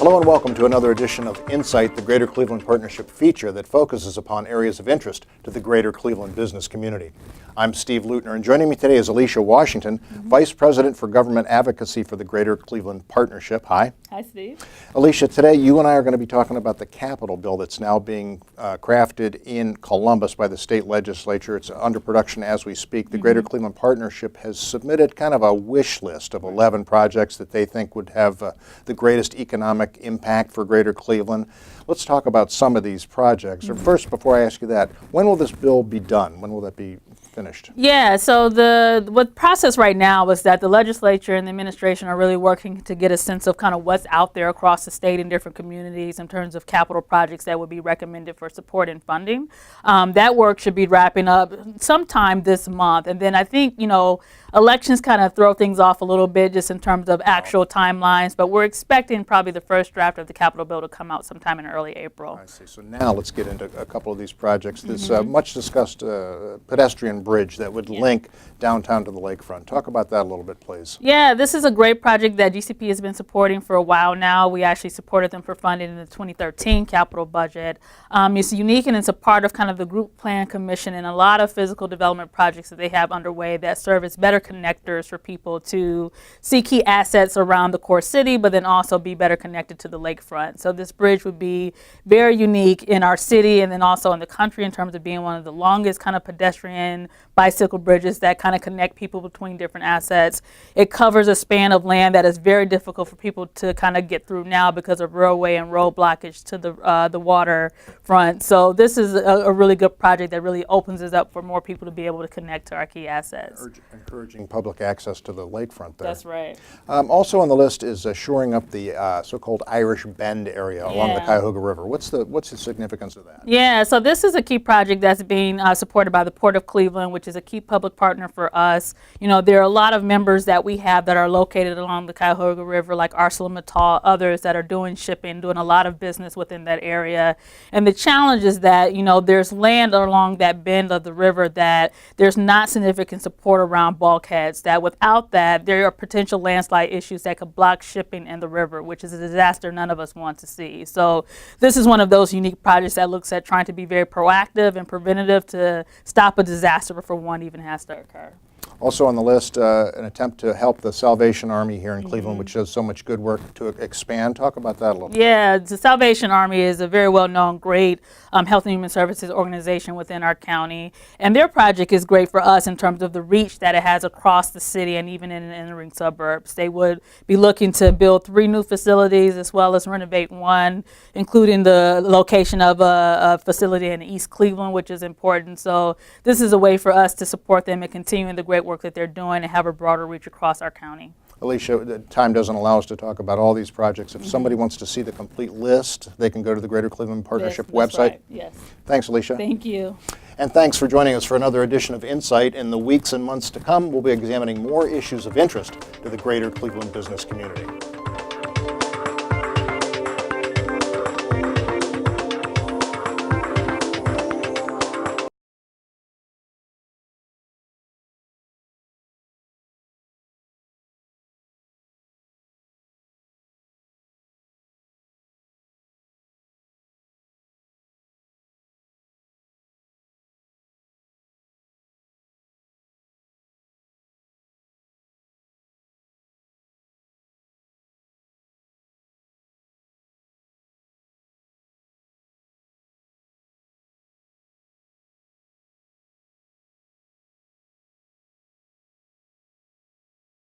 Hello and welcome to another edition of Insight, the Greater Cleveland Partnership feature that focuses upon areas of interest to the greater Cleveland business community. I'm Steve Leutner, and joining me today is Alicia Washington, Vice President for Government Advocacy for the Greater Cleveland Partnership. Hi. Hi, Steve. Alicia, today you and I are going to be talking about the capital bill that's now being crafted in Columbus by the state legislature. It's under production as we speak. The Greater Cleveland Partnership has submitted kind of a wish list of 11 projects that they think would have the greatest economic impact for Greater Cleveland. Let's talk about some of these projects. First, before I ask you that, when will this bill be done? When will that be finished? Yeah, so the process right now is that the legislature and the administration are really working to get a sense of kind of what's out there across the state in different communities in terms of capital projects that would be recommended for support and funding. That work should be wrapping up sometime this month. And then I think, elections kind of throw things off a little bit just in terms of actual timelines, but we're expecting probably the first draft of the capital bill to come out sometime in early April. I see. So now let's get into a couple of these projects. This much discussed pedestrian bridge that would link downtown to the lakefront. Talk about that a little bit, please. Yeah, this is a great project that GCP has been supporting for a while now. We actually supported them for funding in the 2013 capital budget. It's unique and it's a part of kind of the Group Plan Commission and a lot of physical development projects that they have underway that serve as better connectors for people to see key assets around the core city, but then also be better connected to the lakefront. So this bridge would be very unique in our city and then also in the country in terms of being one of the longest kind of pedestrian bicycle bridges that kind of connect people between different assets. It covers a span of land that is very difficult for people to kind of get through now because of roadway and road blockage to the waterfront. So this is a really good project that really opens us up for more people to be able to connect to our key assets. Encouraging public access to the lakefront there. That's right. Also on the list is shoring up the so-called Irish Bend area along the Cuyahoga River. What's the significance of that? Yeah, so this is a key project that's being supported by the Port of Cleveland, which is a key public partner for us. There are a lot of members that we have that are located along the Cuyahoga River, like ArcelorMittal, others that are doing shipping, doing a lot of business within that area. And the challenge is that, there's land along that bend of the river that there's not significant support around bulkheads, that without that, there are potential landslide issues that could block shipping in the river, which is a disaster none of us want to see. So this is one of those unique projects that looks at trying to be very proactive and preventative to stop a disaster before one even has to occur. Also on the list, an attempt to help the Salvation Army here in Cleveland, which does so much good work to expand. Talk about that a little bit. Yeah, the Salvation Army is a very well-known, great health and human services organization within our county. And their project is great for us in terms of the reach that it has across the city and even in the entering suburbs. They would be looking to build 3 new facilities as well as renovate 1, including the location of a facility in East Cleveland, which is important. So this is a way for us to support them and continuing the great work that they're doing and have a broader reach across our county. Alicia, the time doesn't allow us to talk about all these projects. If somebody wants to see the complete list, they can go to the Greater Cleveland Partnership website. Right. Yes. Thanks, Alicia. Thank you. And thanks for joining us for another edition of Insight. In the weeks and months to come, we'll be examining more issues of interest to the greater Cleveland business community.